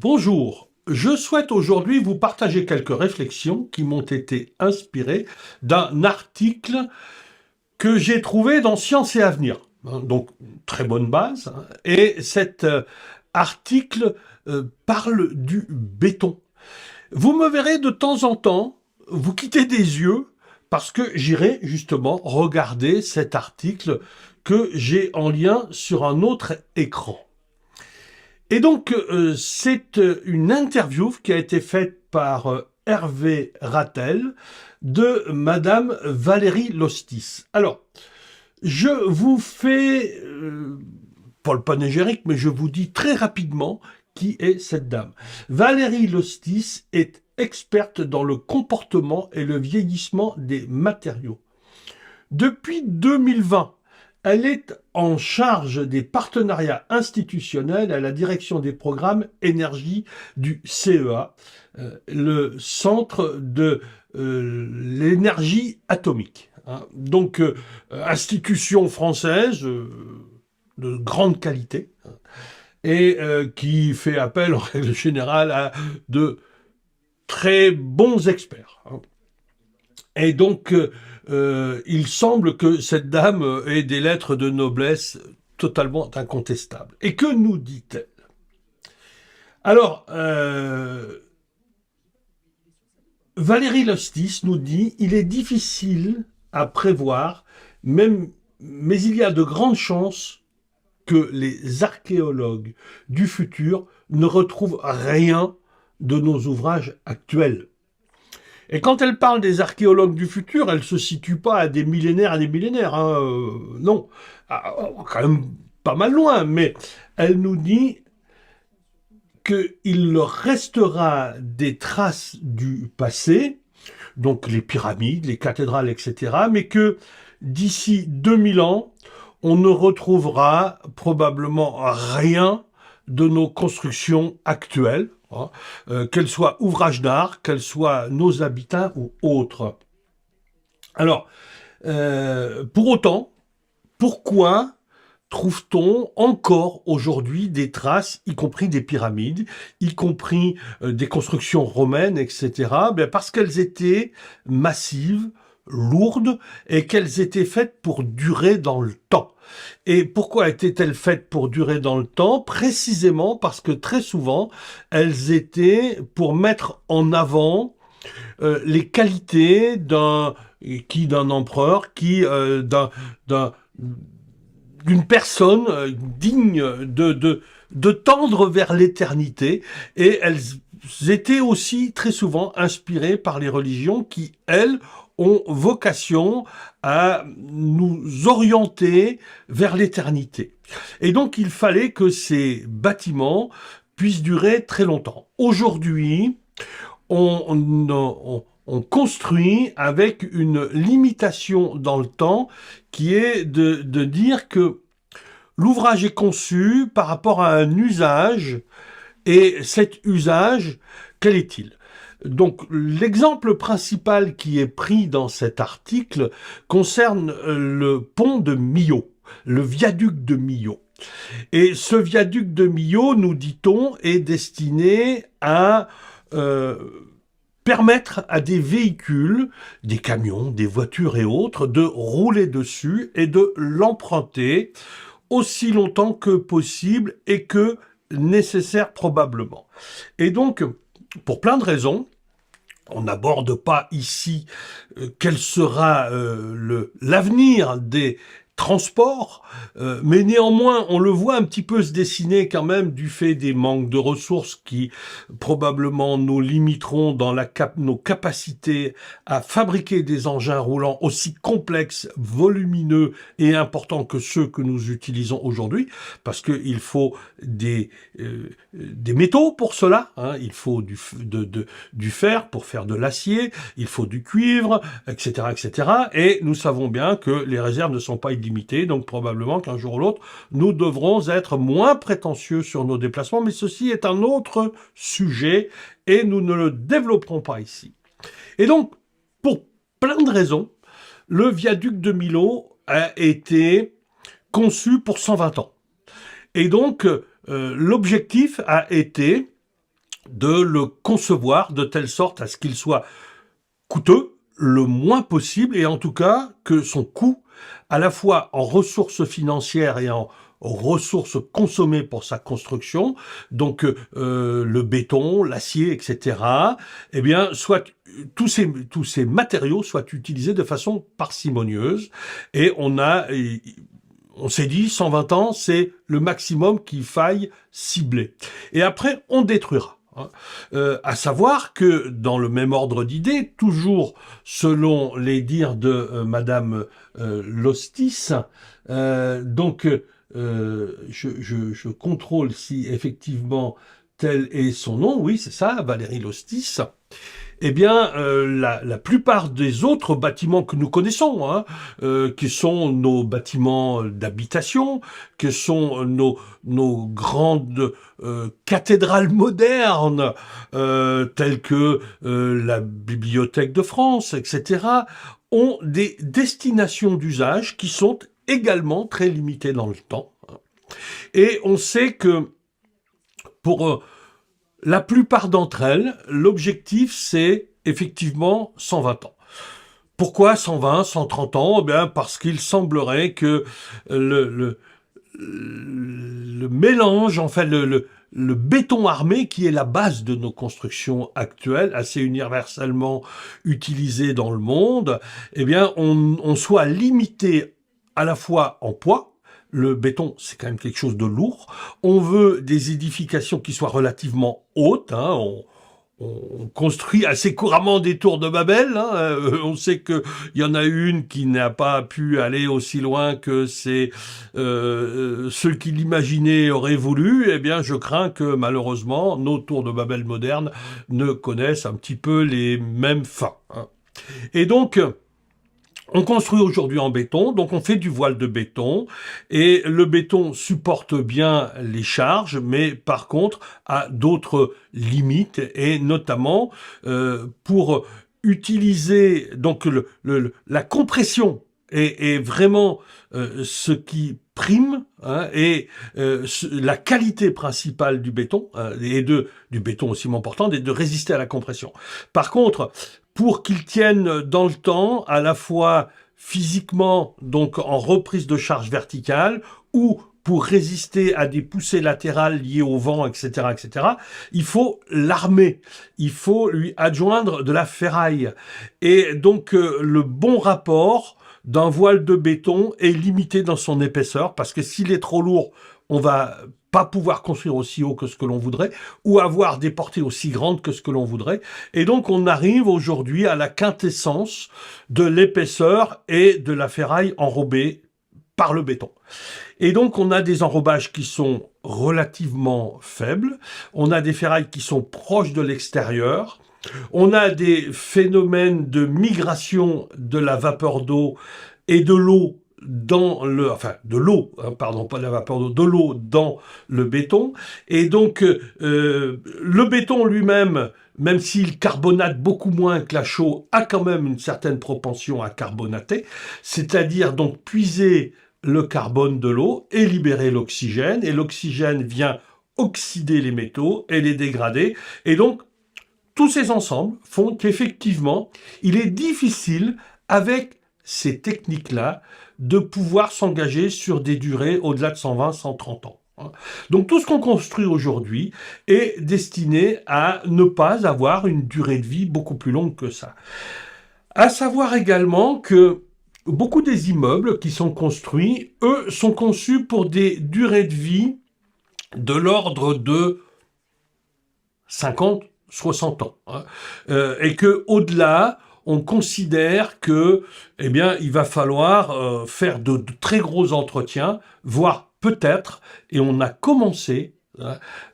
Bonjour, je souhaite aujourd'hui vous partager quelques réflexions qui m'ont été inspirées d'un article que j'ai trouvé dans Science et Avenir. Donc, très bonne base. Et cet article parle du béton. Vous me verrez de temps en temps vous quitter des yeux parce que j'irai justement regarder cet article que j'ai en lien sur un autre écran. Et donc, c'est une interview qui a été faite par Hervé Rattel de Madame Valérie Lostis. Alors, je vous fais, pas le panégyrique, mais je vous dis très rapidement qui est cette dame. Valérie Lostis est experte dans le comportement et le vieillissement des matériaux. Depuis 2020, elle est en charge des partenariats institutionnels à la direction des programmes énergie du CEA, le centre de l'énergie atomique. Donc, institution française de grande qualité et qui fait appel en règle générale à de très bons experts. Et donc, il semble que cette dame ait des lettres de noblesse totalement incontestables. Et que nous dit-elle? Alors, Valérie Lostis nous dit « Il est difficile à prévoir, mais il y a de grandes chances que les archéologues du futur ne retrouvent rien de nos ouvrages actuels. » Et quand elle parle des archéologues du futur, elle ne se situe pas à des millénaires non, quand même pas mal loin, mais elle nous dit qu'il leur restera des traces du passé, donc les pyramides, les cathédrales, etc., mais que d'ici 2000 ans, on ne retrouvera probablement rien de nos constructions actuelles, qu'elles soient ouvrages d'art, qu'elles soient nos habitats ou autres. Alors, pour autant, pourquoi trouve-t-on encore aujourd'hui des traces, y compris des pyramides, y compris des constructions romaines, etc. Parce qu'elles étaient massives, lourdes, et qu'elles étaient faites pour durer dans le temps. Et pourquoi étaient-elles faites pour durer dans le temps? Précisément parce que très souvent, elles étaient pour mettre en avant les qualités d'un empereur, d'une personne digne de tendre vers l'éternité. Et elles étaient aussi très souvent inspirées par les religions qui, elles, ont vocation à nous orienter vers l'éternité. Et donc, il fallait que ces bâtiments puissent durer très longtemps. Aujourd'hui, on construit avec une limitation dans le temps qui est de dire que l'ouvrage est conçu par rapport à un usage, et cet usage, quel est-il? Donc, l'exemple principal qui est pris dans cet article concerne le pont de Millau, le viaduc de Millau. Et ce viaduc de Millau, nous dit-on, est destiné à permettre à des véhicules, des camions, des voitures et autres, de rouler dessus et de l'emprunter aussi longtemps que possible et que nécessaire probablement. Et donc, pour plein de raisons, on n'aborde pas ici quel sera l'avenir des transports, mais néanmoins, on le voit un petit peu se dessiner quand même du fait des manques de ressources qui probablement nous limiteront dans nos capacités à fabriquer des engins roulants aussi complexes, volumineux et importants que ceux que nous utilisons aujourd'hui, parce qu'il faut des métaux pour cela, il faut du fer pour faire de l'acier, il faut du cuivre, etc., etc. Et nous savons bien que les réserves ne sont pas illimitées, donc probablement qu'un jour ou l'autre, nous devrons être moins prétentieux sur nos déplacements, mais ceci est un autre sujet et nous ne le développerons pas ici. Et donc, pour plein de raisons, le viaduc de Millau a été conçu pour 120 ans. Et donc, l'objectif a été de le concevoir de telle sorte à ce qu'il soit coûteux le moins possible, et en tout cas que son coût, à la fois en ressources financières et en ressources consommées pour sa construction, donc le béton, l'acier, etc., eh bien, soit tous ces matériaux soient utilisés de façon parcimonieuse, et on s'est dit 120 ans, c'est le maximum qu'il faille cibler. Et après, on détruira. À savoir que dans le même ordre d'idées, toujours selon les dires de Madame Lostis, je contrôle si effectivement tel est son nom, oui c'est ça, Valérie Lostis. Eh bien, la plupart des autres bâtiments que nous connaissons, qui sont nos bâtiments d'habitation, que sont nos grandes cathédrales modernes, telles que la Bibliothèque de France, etc., ont des destinations d'usage qui sont également très limitées dans le temps. Et on sait que pour la plupart d'entre elles, l'objectif, c'est effectivement 120 ans. Pourquoi 120, 130 ans? Eh bien, parce qu'il semblerait que le mélange, enfin le béton armé, qui est la base de nos constructions actuelles, assez universellement utilisé dans le monde, eh bien, on soit limité à la fois en poids. Le béton, c'est quand même quelque chose de lourd. On veut des édifications qui soient relativement hautes. On construit assez couramment des tours de Babel. On sait qu'il y en a une qui n'a pas pu aller aussi loin que ceux qui l'imaginaient auraient voulu. Eh bien, je crains que malheureusement, nos tours de Babel modernes ne connaissent un petit peu les mêmes fins. Et donc, on construit aujourd'hui en béton, donc on fait du voile de béton, et le béton supporte bien les charges, mais par contre a d'autres limites, et notamment pour utiliser donc la compression est vraiment ce qui prime, et la qualité principale du béton, et du béton aussi important, est de résister à la compression. Par contre, pour qu'il tienne dans le temps, à la fois physiquement, donc en reprise de charge verticale, ou pour résister à des poussées latérales liées au vent, etc., etc., il faut l'armer, il faut lui adjoindre de la ferraille. Et donc, le bon rapport d'un voile de béton est limité dans son épaisseur, parce que s'il est trop lourd, on va pas pouvoir construire aussi haut que ce que l'on voudrait, ou avoir des portées aussi grandes que ce que l'on voudrait. Et donc, on arrive aujourd'hui à la quintessence de l'épaisseur et de la ferraille enrobée par le béton. Et donc, on a des enrobages qui sont relativement faibles, on a des ferrailles qui sont proches de l'extérieur, on a des phénomènes de migration de la vapeur d'eau et de l'eau de l'eau, pardon, pas de la vapeur d'eau, de l'eau dans le béton. Et donc, le béton lui-même, même s'il carbonate beaucoup moins que la chaux, a quand même une certaine propension à carbonater, c'est-à-dire donc puiser le carbone de l'eau et libérer l'oxygène, et l'oxygène vient oxyder les métaux et les dégrader, et donc tous ces ensembles font qu'effectivement, il est difficile, avec ces techniques-là, de pouvoir s'engager sur des durées au-delà de 120, 130 ans. Donc tout ce qu'on construit aujourd'hui est destiné à ne pas avoir une durée de vie beaucoup plus longue que ça. À savoir également que beaucoup des immeubles qui sont construits, eux, sont conçus pour des durées de vie de l'ordre de 50, 60 ans. Et que au-delà, on considère que, eh bien, il va falloir faire de très gros entretiens, voire peut-être, et on a commencé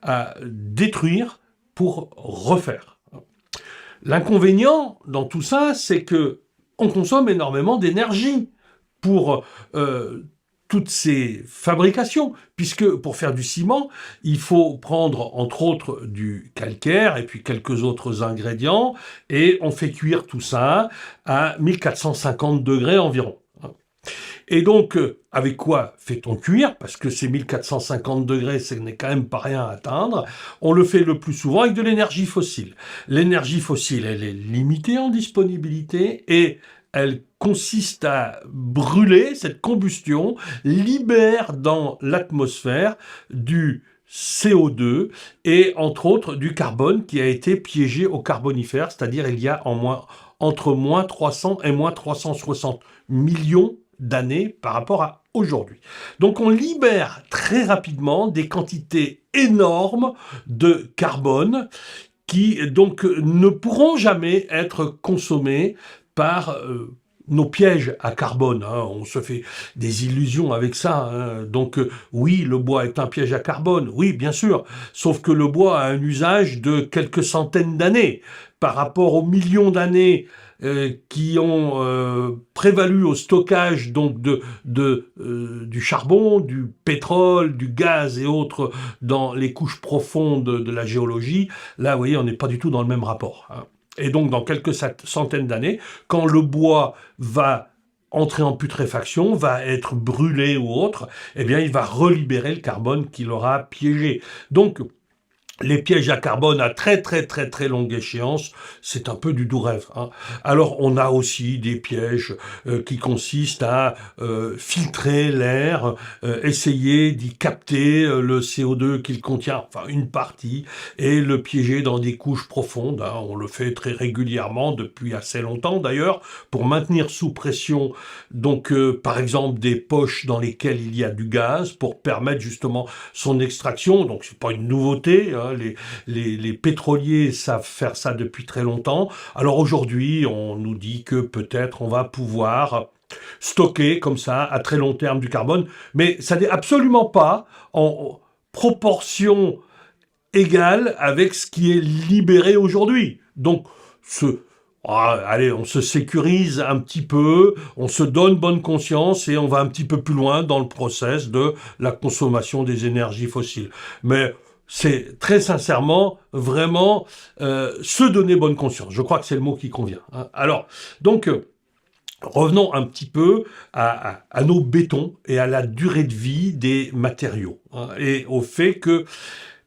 à détruire pour refaire. L'inconvénient dans tout ça, c'est que on consomme énormément d'énergie pour toutes ces fabrications, puisque pour faire du ciment, il faut prendre entre autres du calcaire et puis quelques autres ingrédients, et on fait cuire tout ça à 1450 degrés environ. Et donc, avec quoi fait-on cuire? Parce que ces 1450 degrés, ce n'est quand même pas rien à atteindre. On le fait le plus souvent avec de l'énergie fossile. L'énergie fossile, elle est limitée en disponibilité et elle consiste à brûler, cette combustion libère dans l'atmosphère du CO2 et entre autres du carbone qui a été piégé au Carbonifère, c'est-à-dire il y a entre moins 300 et moins 360 millions d'années par rapport à aujourd'hui. Donc on libère très rapidement des quantités énormes de carbone qui donc ne pourront jamais être consommés par nos pièges à carbone. Hein. On se fait des illusions avec ça. Hein. Donc oui, le bois est un piège à carbone. Oui, bien sûr. Sauf que le bois a un usage de quelques centaines d'années par rapport aux millions d'années qui ont prévalu au stockage donc du charbon, du pétrole, du gaz et autres dans les couches profondes de la géologie. Là, vous voyez, on n'est pas du tout dans le même rapport. Hein. Et donc, dans quelques centaines d'années, quand le bois va entrer en putréfaction, va être brûlé ou autre, eh bien, il va relibérer le carbone qu'il aura piégé. Donc, les pièges à carbone à très longue échéance, c'est un peu du doux rêve. Hein. Alors on a aussi des pièges qui consistent à filtrer l'air, essayer d'y capter le CO2 qu'il contient, enfin une partie, et le piéger dans des couches profondes. Hein. On le fait très régulièrement depuis assez longtemps d'ailleurs, pour maintenir sous pression, donc par exemple des poches dans lesquelles il y a du gaz, pour permettre justement son extraction. Donc c'est pas une nouveauté. Hein. Les pétroliers savent faire ça depuis très longtemps. Alors aujourd'hui, on nous dit que peut-être on va pouvoir stocker comme ça à très long terme du carbone, mais ça n'est absolument pas en proportion égale avec ce qui est libéré aujourd'hui. Donc, allez, on se sécurise un petit peu, on se donne bonne conscience et on va un petit peu plus loin dans le process de la consommation des énergies fossiles. Mais c'est très sincèrement, vraiment, se donner bonne conscience. Je crois que c'est le mot qui convient. Hein. Alors, donc, revenons un petit peu à nos bétons et à la durée de vie des matériaux. Hein, et au fait que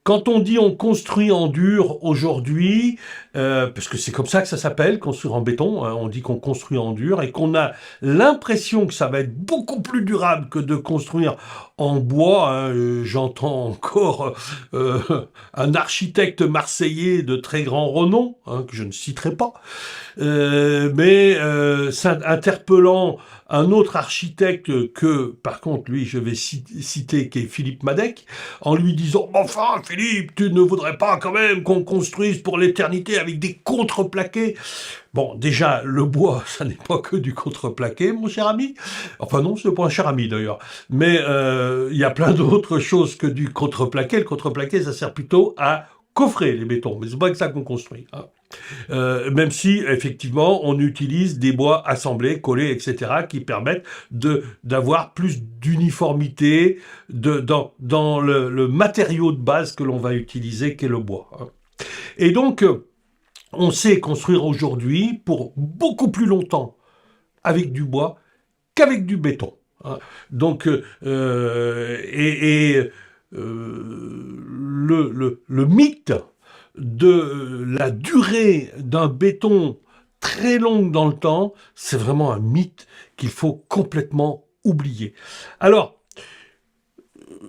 quand on dit on construit en dur aujourd'hui, parce que c'est comme ça que ça s'appelle, construire en béton, hein, on dit qu'on construit en dur et qu'on a l'impression que ça va être beaucoup plus durable que de construire en bois. Hein, j'entends encore un architecte marseillais de très grand renom, hein, que je ne citerai pas, mais interpellant un autre architecte que, par contre, lui, je vais citer, qui est Philippe Madec, en lui disant « Enfin, Philippe, tu ne voudrais pas quand même qu'on construise pour l'éternité avec des contreplaqués ?» Bon, déjà, le bois, ça n'est pas que du contreplaqué, mon cher ami. Enfin non, c'est pas un cher ami d'ailleurs. Mais il y a plein d'autres choses que du contreplaqué. Le contreplaqué, ça sert plutôt à coffrer les bétons, mais c'est pas que ça qu'on construit. Hein. Même si, effectivement, on utilise des bois assemblés, collés, etc., qui permettent d'avoir plus d'uniformité dans le matériau de base que l'on va utiliser, qu'est le bois. Hein. Et donc, on sait construire aujourd'hui pour beaucoup plus longtemps avec du bois qu'avec du béton. Hein. Donc, le mythe de la durée d'un béton très longue dans le temps, c'est vraiment un mythe qu'il faut complètement oublier. Alors,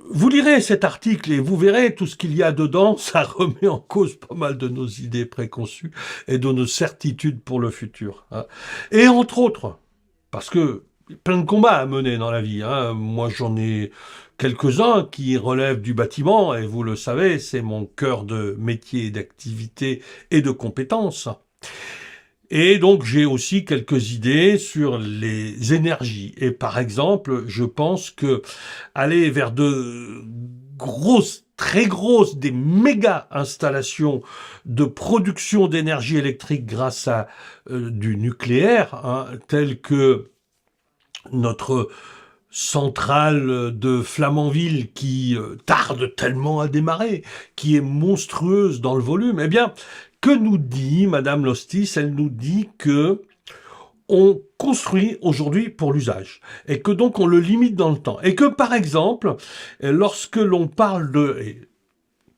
vous lirez cet article et vous verrez tout ce qu'il y a dedans, ça remet en cause pas mal de nos idées préconçues et de nos certitudes pour le futur. Hein. Et entre autres, parce que plein de combats à mener dans la vie. Hein. Moi, j'en ai quelques-uns qui relèvent du bâtiment, et vous le savez, c'est mon cœur de métier, d'activité et de compétences. Et donc, j'ai aussi quelques idées sur les énergies. Et par exemple, je pense que aller vers de grosses, très grosses, des méga installations de production d'énergie électrique grâce à du nucléaire, hein, tel que notre centrale de Flamanville qui tarde tellement à démarrer, qui est monstrueuse dans le volume, eh bien, que nous dit Madame Lostis? Elle nous dit que on construit aujourd'hui pour l'usage, et que donc on le limite dans le temps, et que par exemple, lorsque l'on parle de, et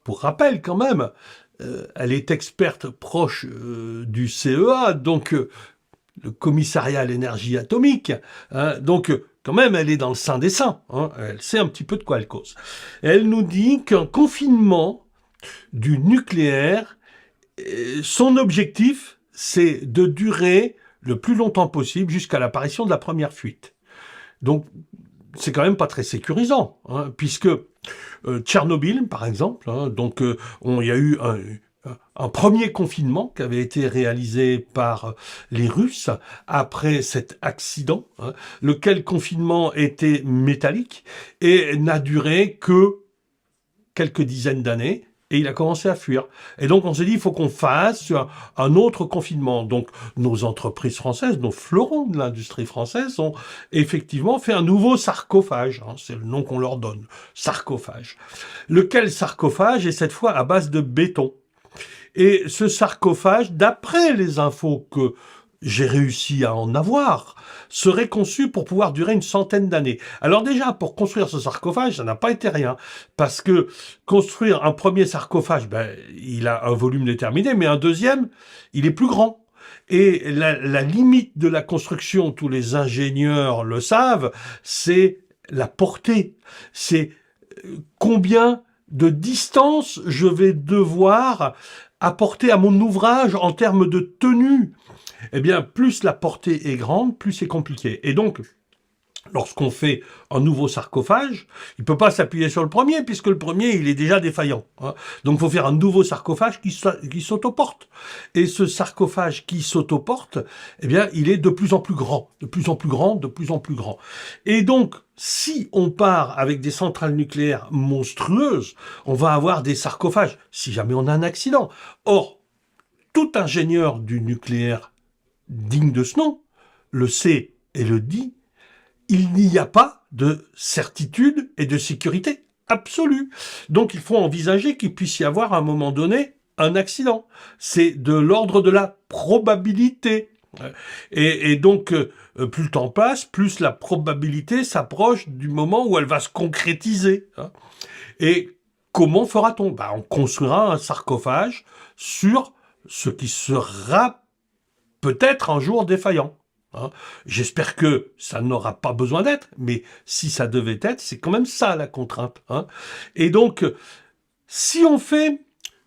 pour rappel quand même, elle est experte proche du CEA, donc le commissariat à l'énergie atomique, hein, donc quand même elle est dans le sein des saints, hein, elle sait un petit peu de quoi elle cause. Et elle nous dit qu'un confinement du nucléaire, son objectif, c'est de durer le plus longtemps possible jusqu'à l'apparition de la première fuite. Donc, c'est quand même pas très sécurisant, hein, puisque Tchernobyl, par exemple, hein, donc il y a eu un premier confinement qui avait été réalisé par les Russes après cet accident, hein, lequel confinement était métallique et n'a duré que quelques dizaines d'années, et il a commencé à fuir. Et donc on s'est dit, il faut qu'on fasse un autre confinement. Donc nos entreprises françaises, nos fleurons de l'industrie française ont effectivement fait un nouveau sarcophage, hein, c'est le nom qu'on leur donne, sarcophage. Lequel sarcophage est cette fois à base de béton. Et ce sarcophage, d'après les infos que j'ai réussi à en avoir, serait conçu pour pouvoir durer une centaine d'années. Alors déjà, pour construire ce sarcophage, ça n'a pas été rien, parce que construire un premier sarcophage, il a un volume déterminé, mais un deuxième, il est plus grand. Et la limite de la construction, tous les ingénieurs le savent, c'est la portée. C'est combien de distance je vais devoir apporter à mon ouvrage en termes de tenue. Eh bien, plus la portée est grande, plus c'est compliqué. Et donc, lorsqu'on fait un nouveau sarcophage, il ne peut pas s'appuyer sur le premier, puisque le premier, il est déjà défaillant, hein. Donc, il faut faire un nouveau sarcophage qui s'autoporte. Et ce sarcophage qui s'autoporte, eh bien, il est de plus en plus grand, de plus en plus grand, de plus en plus grand. Et donc, si on part avec des centrales nucléaires monstrueuses, on va avoir des sarcophages, si jamais on a un accident. Or, tout ingénieur du nucléaire digne de ce nom le sait et le dit, il n'y a pas de certitude et de sécurité absolue. Donc il faut envisager qu'il puisse y avoir à un moment donné un accident. C'est de l'ordre de la probabilité. Et donc, plus le temps passe, plus la probabilité s'approche du moment où elle va se concrétiser. Et comment fera-t-on ? On construira un sarcophage sur ce qui sera peut-être un jour défaillant. J'espère que ça n'aura pas besoin d'être, mais si ça devait être, c'est quand même ça la contrainte. Et donc, si on fait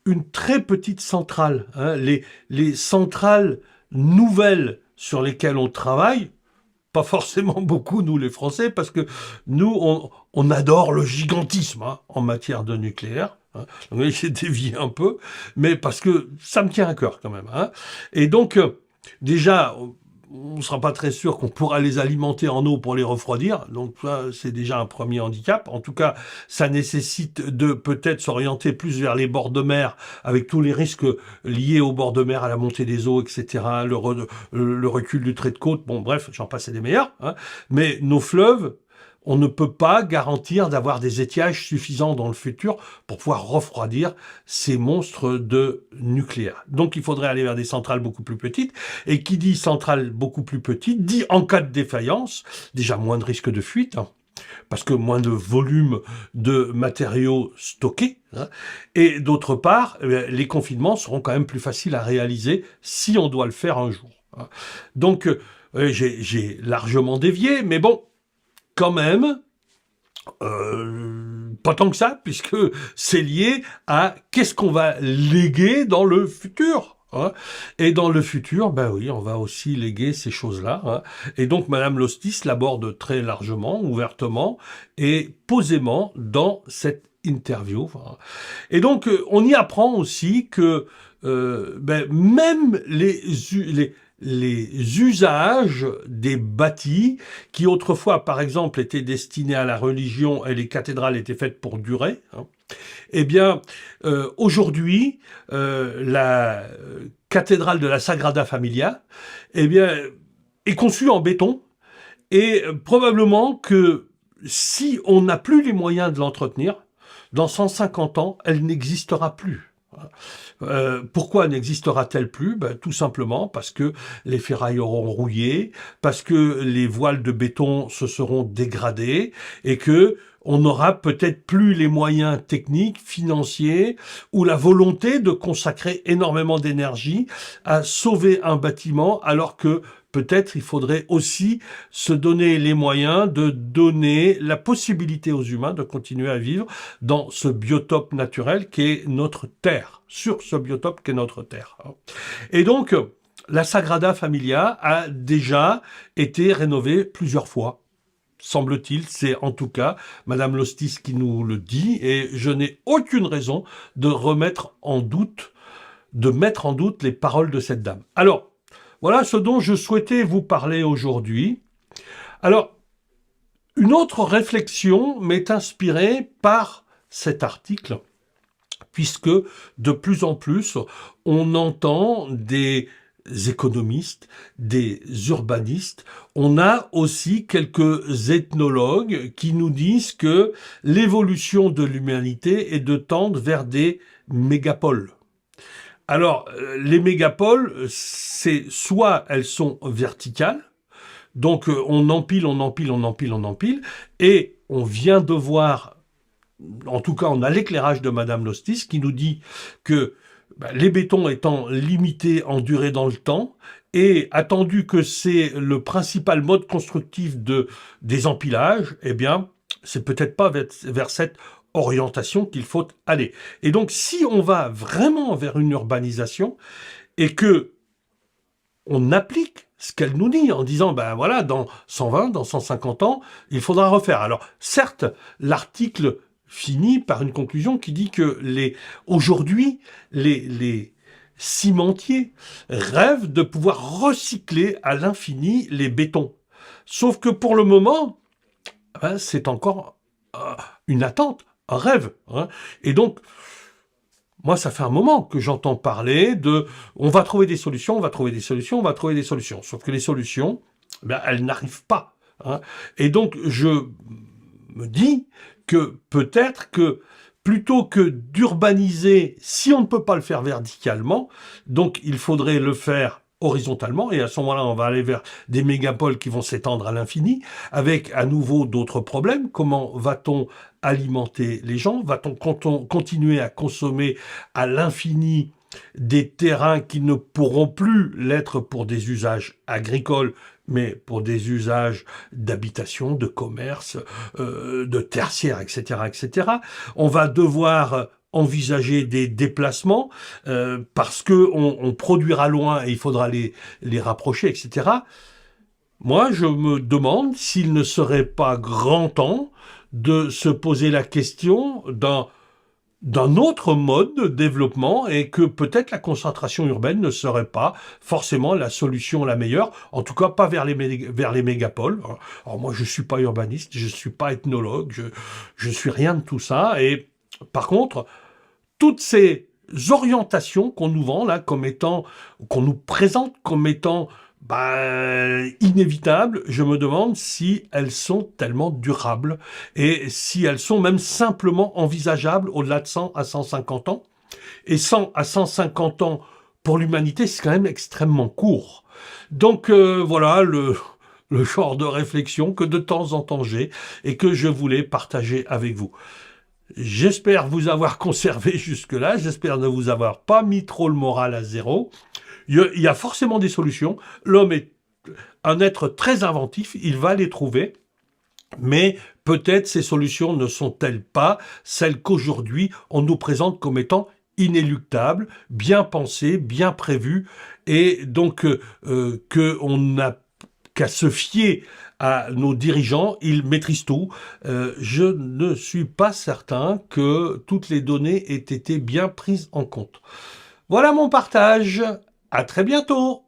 une très petite centrale, les centrales nouvelles sur lesquelles on travaille, pas forcément beaucoup, nous les Français, parce que nous, on adore le gigantisme en matière de nucléaire. Donc, j'ai dévié un peu, mais parce que ça me tient à cœur quand même. Et donc, déjà, on ne sera pas très sûr qu'on pourra les alimenter en eau pour les refroidir, donc ça, c'est déjà un premier handicap. En tout cas, ça nécessite de peut-être s'orienter plus vers les bords de mer, avec tous les risques liés aux bords de mer, à la montée des eaux, etc., le recul du trait de côte, bon bref, j'en passe et des meilleurs. Mais nos fleuves, on ne peut pas garantir d'avoir des étiages suffisants dans le futur pour pouvoir refroidir ces monstres de nucléaire. Donc il faudrait aller vers des centrales beaucoup plus petites. Et qui dit centrale beaucoup plus petite, dit en cas de défaillance, déjà moins de risque de fuite, parce que moins de volume de matériaux stockés. Et d'autre part, les confinements seront quand même plus faciles à réaliser si on doit le faire un jour. Donc j'ai largement dévié, mais bon, quand même, pas tant que ça, puisque c'est lié à qu'est-ce qu'on va léguer dans le futur. Et dans le futur, oui, on va aussi léguer ces choses-là. Et donc, Madame Lostis l'aborde très largement, ouvertement et posément dans cette interview. Et donc, on y apprend aussi que même les usages des bâtis, qui autrefois, par exemple, étaient destinés à la religion et les cathédrales étaient faites pour durer, eh bien, aujourd'hui, la cathédrale de la Sagrada Familia, eh bien, est conçue en béton et probablement que si on n'a plus les moyens de l'entretenir, dans 150 ans, elle n'existera plus. Pourquoi n'existera-t-elle plus? Ben, tout simplement parce que les ferrailles auront rouillé, parce que les voiles de béton se seront dégradées et que on n'aura peut-être plus les moyens techniques, financiers ou la volonté de consacrer énormément d'énergie à sauver un bâtiment alors que peut-être il faudrait aussi se donner les moyens de donner la possibilité aux humains de continuer à vivre dans ce biotope naturel qu'est notre Terre, sur ce biotope qu'est notre Terre. Et donc, la Sagrada Familia a déjà été rénovée plusieurs fois. Semble-t-il, c'est en tout cas Madame Lostis qui nous le dit, et je n'ai aucune raison de mettre en doute les paroles de cette dame. Alors, voilà ce dont je souhaitais vous parler aujourd'hui. Alors, une autre réflexion m'est inspirée par cet article, puisque de plus en plus, on entend des économistes, des urbanistes, on a aussi quelques ethnologues qui nous disent que l'évolution de l'humanité est de tendre vers des mégapoles. Alors, les mégapoles, c'est soit elles sont verticales, donc on empile, et on vient de voir, en tout cas on a l'éclairage de Madame Lostis qui nous dit que les bétons étant limités en durée dans le temps, et attendu que c'est le principal mode constructif des empilages, eh bien, c'est peut-être pas vers cette orientation qu'il faut aller. Et donc, si on va vraiment vers une urbanisation, et que on applique ce qu'elle nous dit en disant, ben voilà, dans 120, dans 150 ans, il faudra refaire. Alors, certes, l'article finit par une conclusion qui dit que aujourd'hui, les cimentiers rêvent de pouvoir recycler à l'infini les bétons. Sauf que pour le moment, c'est encore une attente, un rêve. Et donc, moi, ça fait un moment que j'entends parler on va trouver des solutions, on va trouver des solutions, on va trouver des solutions. Sauf que les solutions, elles n'arrivent pas. Et donc, je me dis que peut-être que plutôt que d'urbaniser, si on ne peut pas le faire verticalement, donc il faudrait le faire horizontalement, et à ce moment-là, on va aller vers des mégapoles qui vont s'étendre à l'infini, avec à nouveau d'autres problèmes. Comment va-t-on alimenter les gens? Va-t-on continuer à consommer à l'infini des terrains qui ne pourront plus l'être pour des usages agricoles, mais pour des usages d'habitation, de commerce, de tertiaire, etc., etc. On va devoir envisager des déplacements parce que on produira loin et il faudra les rapprocher, etc. Moi, je me demande s'il ne serait pas grand temps de se poser la question d'un autre mode de développement et que peut-être la concentration urbaine ne serait pas forcément la solution la meilleure, en tout cas pas vers les mégapoles. Alors moi, je suis pas urbaniste, je suis pas ethnologue, je suis rien de tout ça. Et par contre, toutes ces orientations qu'on nous vend là comme étant, qu'on nous présente comme étant inévitables, je me demande si elles sont tellement durables et si elles sont même simplement envisageables au-delà de 100 à 150 ans. Et 100 à 150 ans pour l'humanité, c'est quand même extrêmement court. Donc voilà le genre de réflexion que de temps en temps j'ai et que je voulais partager avec vous. J'espère vous avoir conservé jusque-là, j'espère ne vous avoir pas mis trop le moral à zéro. Il y a forcément des solutions. L'homme est un être très inventif, il va les trouver. Mais peut-être ces solutions ne sont-elles pas celles qu'aujourd'hui on nous présente comme étant inéluctables, bien pensées, bien prévues, et donc qu'on n'a qu'à se fier à nos dirigeants, ils maîtrisent tout. Je ne suis pas certain que toutes les données aient été bien prises en compte. Voilà mon partage. À très bientôt.